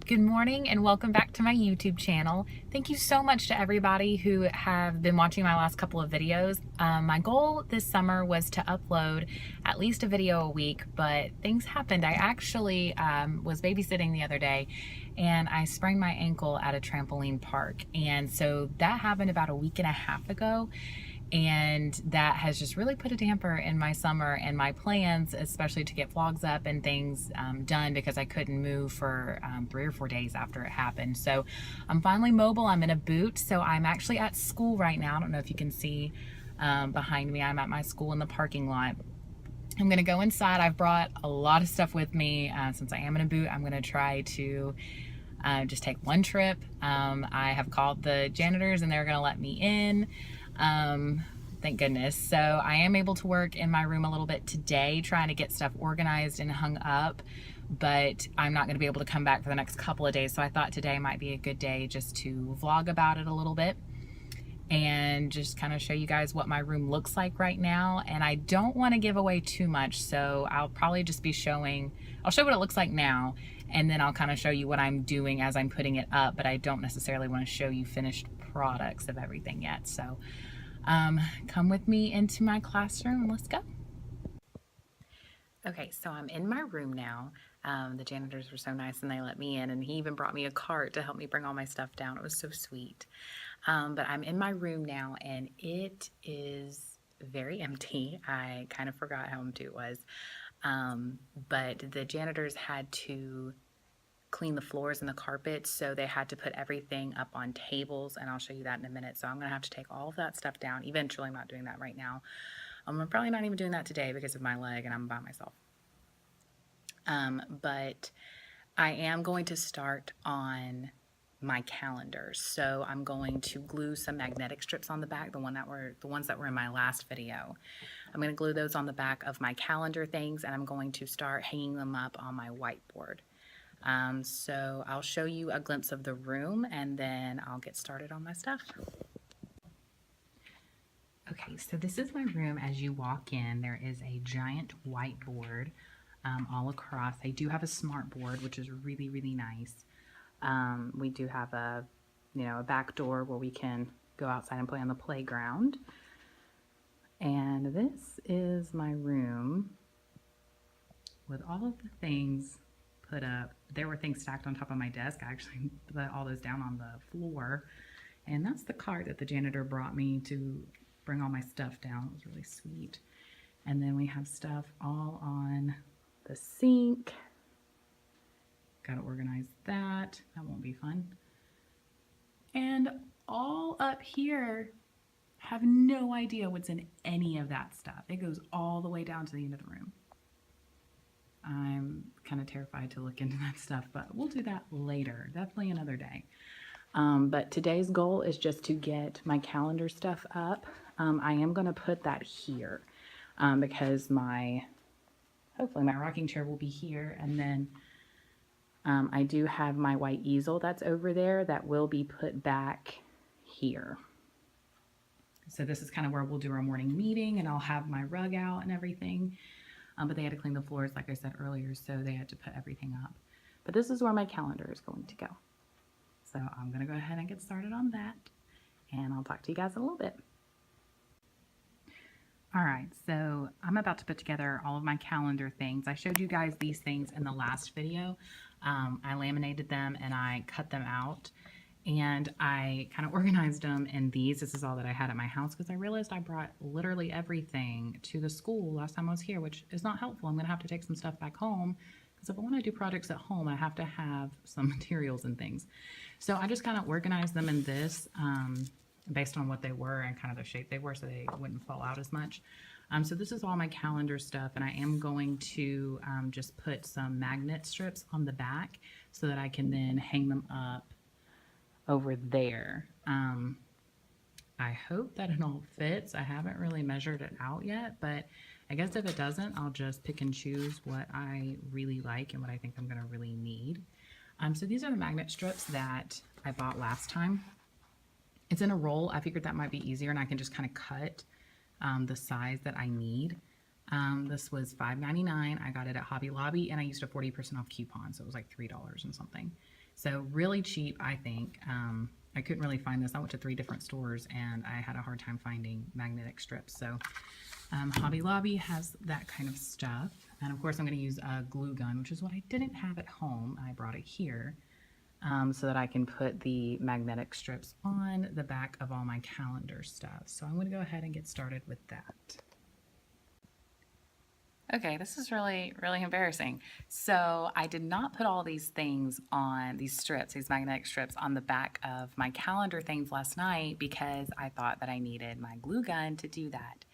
Good morning and welcome back to my YouTube channel. Thank you so much to everybody who have been watching my last couple of videos. My goal this summer was to upload at least a video a week, but things happened. I actually was babysitting the other day and I sprained my ankle at a trampoline park. And so that happened about a week and a half ago. And that has just really put a damper in my summer and my plans, especially to get vlogs up and things done, because I couldn't move for 3 or 4 days after it happened. So I'm finally mobile. I'm in a boot. So I'm actually at school right now. I don't know if you can see behind me. I'm at my school in the parking lot. I'm gonna go inside. I've brought a lot of stuff with me. Since I am in a boot, I'm gonna try to just take one trip. I have called the janitors and they're gonna let me in. Thank goodness. So I am able to work in my room a little bit today, trying to get stuff organized and hung up, but I'm not going to be able to come back for the next couple of days. So I thought today might be a good day just to vlog about it a little bit and just kind of show you guys what my room looks like right now. And I don't want to give away too much, so I'll probably just be I'll show what it looks like now, and then I'll kind of show you what I'm doing as I'm putting it up, but I don't necessarily want to show you finished products of everything yet. So come with me into my classroom. Let's go. Okay, so I'm in my room now. The janitors were so nice and they let me in, and he even brought me a cart to help me bring all my stuff down. It was so sweet. But I'm in my room now and it is very empty. I kind of forgot how empty it was. But the janitors had to clean the floors and the carpets, so they had to put everything up on tables, and I'll show you that in a minute. So I'm gonna have to take all of that stuff down eventually. I'm not doing that right now. I'm probably not even doing that today because of my leg and I'm by myself. But I am going to start on my calendar. So I'm going to glue some magnetic strips on the back, the ones that were in my last video. I'm going to glue those on the back of my calendar things, and I'm going to start hanging them up on my whiteboard. So I'll show you a glimpse of the room and then I'll get started on my stuff. Okay, so this is my room. As you walk in, there is a giant whiteboard all across. I do have a smart board, which is really, really nice. We do have a back door where we can go outside and play on the playground. And this is my room with all of the things put up. There were things stacked on top of my desk. I actually put all those down on the floor. And that's the cart that the janitor brought me to bring all my stuff down. It was really sweet. And then we have stuff all on the sink. Got to organize that. That won't be fun. And all up here, have no idea what's in any of that stuff. It goes all the way down to the end of the room. I'm kind of terrified to look into that stuff, but we'll do that later. Definitely another day. But today's goal is just to get my calendar stuff up. I am going to put that here because hopefully my rocking chair will be here. And then I do have my white easel that's over there that will be put back here. So this is kind of where we'll do our morning meeting, and I'll have my rug out and everything. But they had to clean the floors, like I said earlier, so they had to put everything up. But this is where my calendar is going to go. So I'm going to go ahead and get started on that, and I'll talk to you guys in a little bit. All right, so I'm about to put together all of my calendar things. I showed you guys these things in the last video. I laminated them and I cut them out, and I kind of organized them in these. This is all that I had at my house because I realized I brought literally everything to the school last time I was here, which is not helpful. I'm going to have to take some stuff back home because if I want to do projects at home, I have to have some materials and things. So I just kind of organized them in this based on what they were and kind of the shape they were, so they wouldn't fall out as much. So this is all my calendar stuff, and I am going to just put some magnet strips on the back so that I can then hang them up over there. I hope that it all fits. I haven't really measured it out yet, but I guess if it doesn't, I'll just pick and choose what I really like and what I think I'm gonna really need. So these are the magnet strips that I bought last time. It's in a roll. I figured that might be easier, and I can just kind of cut the size that I need. This was $5.99. I got it at Hobby Lobby, and I used a 40% off coupon, so it was like $3 and something. So really cheap, I think. I couldn't really find this. I went to 3 different stores and I had a hard time finding magnetic strips. So Hobby Lobby has that kind of stuff. And of course I'm going to use a glue gun, which is what I didn't have at home. I brought it here so that I can put the magnetic strips on the back of all my calendar stuff. So I'm going to go ahead and get started with that. Okay, this is really embarrassing. So I did not put all these things on, these strips, these magnetic strips on the back of my calendar things last night because I thought that I needed my glue gun to do that.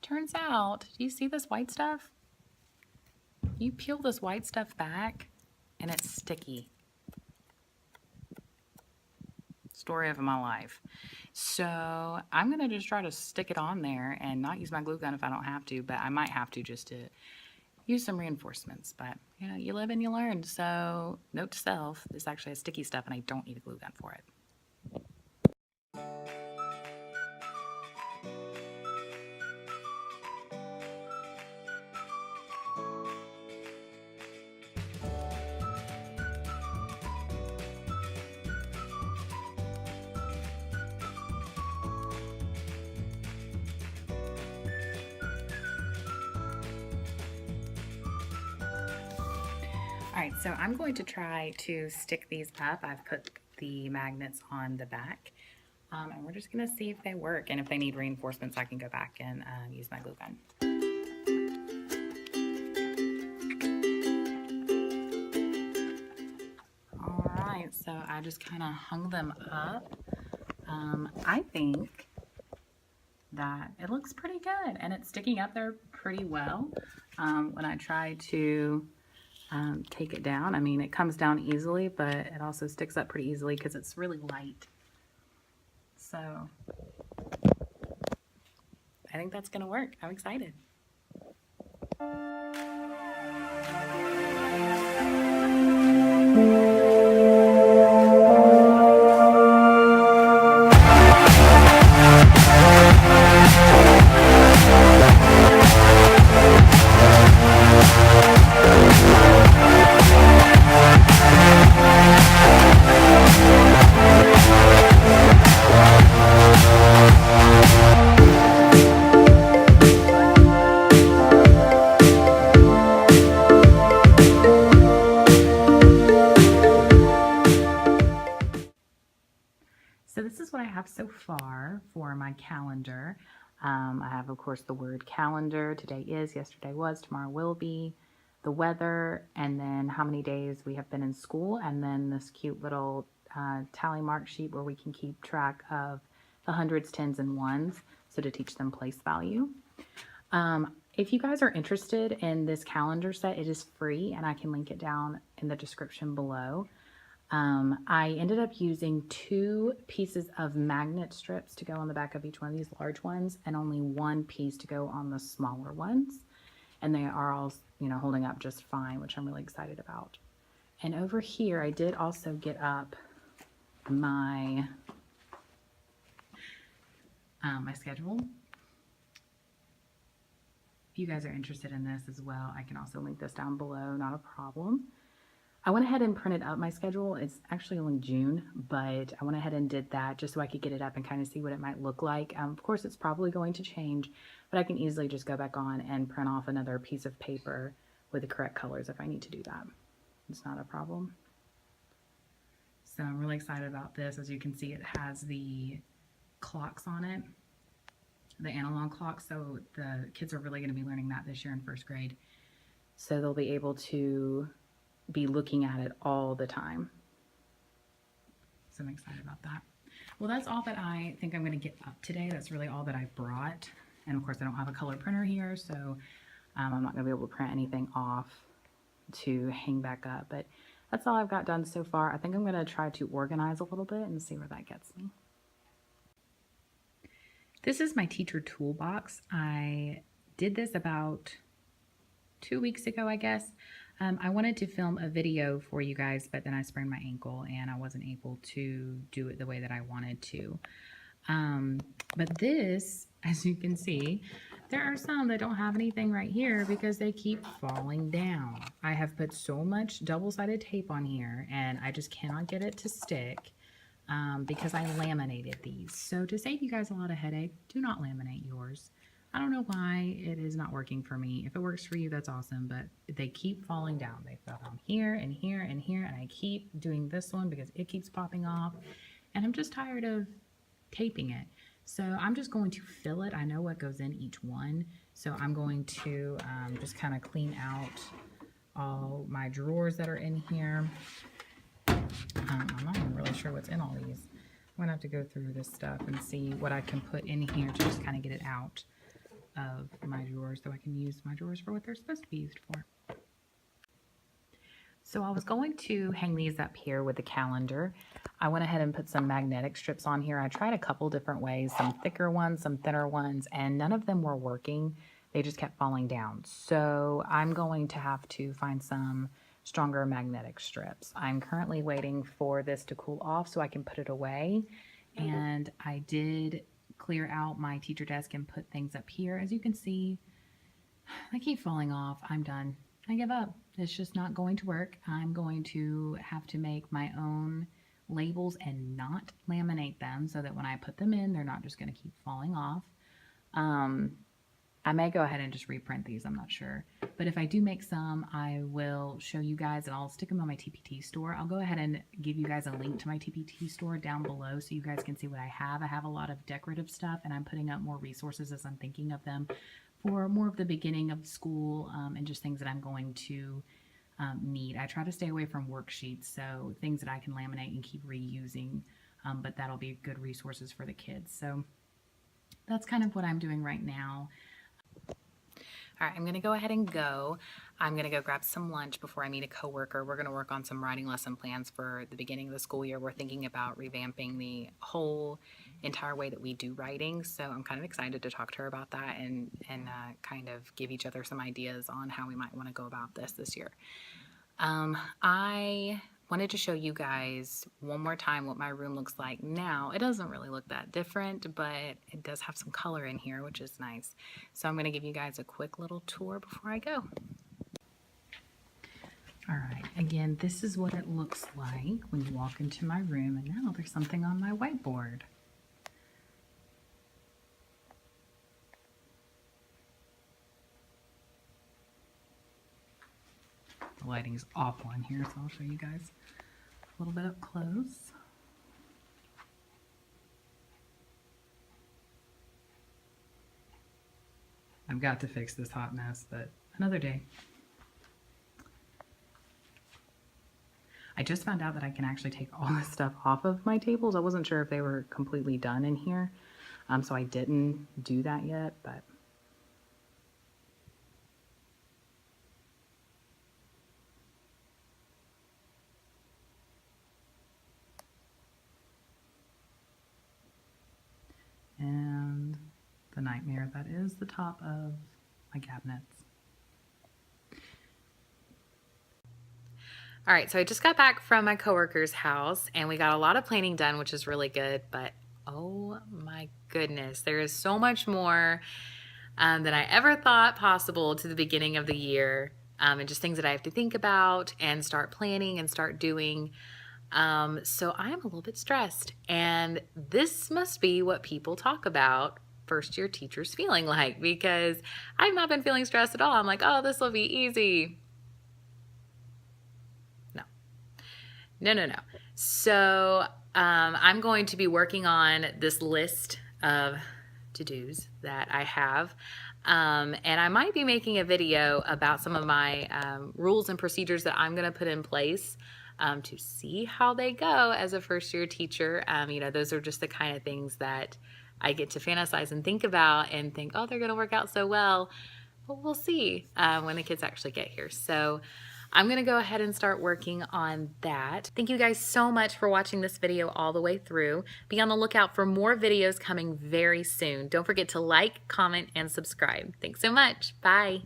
Turns out, do you see this white stuff? You peel this white stuff back and it's sticky. Story of my life. So I'm gonna just try to stick it on there and not use my glue gun if I don't have to, but I might have to just to use some reinforcements. But you know, you live and you learn. So note to self, this actually has sticky stuff and I don't need a glue gun for it. All right, so I'm going to try to stick these up. I've put the magnets on the back, and we're just gonna see if they work, and if they need reinforcements, I can go back and use my glue gun. All right, so I just kind of hung them up. I think that it looks pretty good, and it's sticking up there pretty well. When I try to take it down, I mean, it comes down easily, but it also sticks up pretty easily because it's really light. So I think that's gonna work. I'm excited. So this is what I have so far for my calendar. I have, of course, the word calendar. Today is, yesterday was, tomorrow will be, the weather, and then how many days we have been in school, and then this cute little tally mark sheet where we can keep track of the hundreds, tens, and ones, so to teach them place value. If you guys are interested in this calendar set, it is free, and I can link it down in the description below. I ended up using 2 pieces of magnet strips to go on the back of each one of these large ones and only 1 piece to go on the smaller ones. And they are all, you know, holding up just fine, which I'm really excited about. And over here, I did also get up my, my schedule. If you guys are interested in this as well, I can also link this down below, not a problem. I went ahead and printed up my schedule. It's actually only June, but I went ahead and did that just so I could get it up and kind of see what it might look like. Of course, it's probably going to change, but I can easily just go back on and print off another piece of paper with the correct colors if I need to do that. It's not a problem. So I'm really excited about this. As you can see, it has the clocks on it, the analog clocks. So the kids are really going to be learning that this year in 1st grade. So they'll be able to be looking at it all the time. So I'm excited about that. Well, that's all that I think I'm going to get up today. That's really all that I brought. And of course, I don't have a color printer here, so I'm not going to be able to print anything off to hang back up. But that's all I've got done so far. I think I'm going to try to organize a little bit and see where that gets me. This is my teacher toolbox. I did this about 2 weeks ago, I guess. I wanted to film a video for you guys, but then I sprained my ankle and I wasn't able to do it the way that I wanted to. But this, as you can see, There are some that don't have anything right here because they keep falling down. I have put so much double-sided tape on here and I just cannot get it to stick because I laminated these. So to save you guys a lot of headache, do not laminate yours. I don't know why it is not working for me. If it works for you, that's awesome, but they keep falling down. They fell down here and here and here, and I keep doing this one because it keeps popping off, and I'm just tired of taping it. So I'm just going to fill it. I know what goes in each one, so I'm going to just kind of clean out all my drawers that are in here. I'm not even really sure what's in all these. I'm gonna have to go through this stuff and see what I can put in here to just kind of get it out of my drawers so I can use my drawers for what they're supposed to be used for. So I was going to hang these up here with the calendar. I went ahead and put some magnetic strips on here. I tried a couple different ways, some thicker ones, some thinner ones, and none of them were working. They just kept falling down. So I'm going to have to find some stronger magnetic strips. I'm currently waiting for this to cool off so I can put it away. And I did clear out my teacher desk and put things up here. As you can see, they keep falling off. I'm done. I give up. It's just not going to work. I'm going to have to make my own labels and not laminate them so that when I put them in, they're not just going to keep falling off. I may go ahead and just reprint these. I'm not sure. But if I do make some, I will show you guys and I'll stick them on my TPT store. I'll go ahead and give you guys a link to my TPT store down below so you guys can see what I have. I have a lot of decorative stuff and I'm putting up more resources as I'm thinking of them for more of the beginning of school and just things that I'm going to need. I try to stay away from worksheets, so things that I can laminate and keep reusing, but that'll be good resources for the kids. So that's kind of what I'm doing right now. All right, I'm gonna go ahead and go. I'm gonna go grab some lunch before I meet a coworker. We're gonna work on some writing lesson plans for the beginning of the school year. We're thinking about revamping the whole entire way that we do writing. So I'm kind of excited to talk to her about that and kind of give each other some ideas on how we might wanna go about this year. I wanted to show you guys one more time what my room looks like now. It doesn't really look that different, but it does have some color in here, which is nice. So I'm going to give you guys a quick little tour before I go. All right, again, this is what it looks like when you walk into my room, and now there's something on my whiteboard. The lighting is awful in here, so I'll show you guys a little bit up close. I've got to fix this hot mess, but another day. I just found out that I can actually take all this stuff off of my tables. I wasn't sure if they were completely done in here, so I didn't do that yet, but and the nightmare that is the top of my cabinets. All right, so I just got back from my coworker's house and we got a lot of planning done, which is really good, but oh my goodness, there is so much more than I ever thought possible to the beginning of the year, and just things that I have to think about and start planning and start doing. So I'm a little bit stressed, and this must be what people talk about first year teachers feeling like, because I've not been feeling stressed at all. I'm like, oh, this will be easy. No. So I'm going to be working on this list of to-dos that I have. And I might be making a video about some of my rules and procedures that I'm going to put in place to see how they go as a first-year teacher. You know, those are just the kind of things that I get to fantasize and think about and think, oh, they're going to work out so well. But we'll see when the kids actually get here. So I'm going to go ahead and start working on that. Thank you guys so much for watching this video all the way through. Be on the lookout for more videos coming very soon. Don't forget to like, comment, and subscribe. Thanks so much. Bye.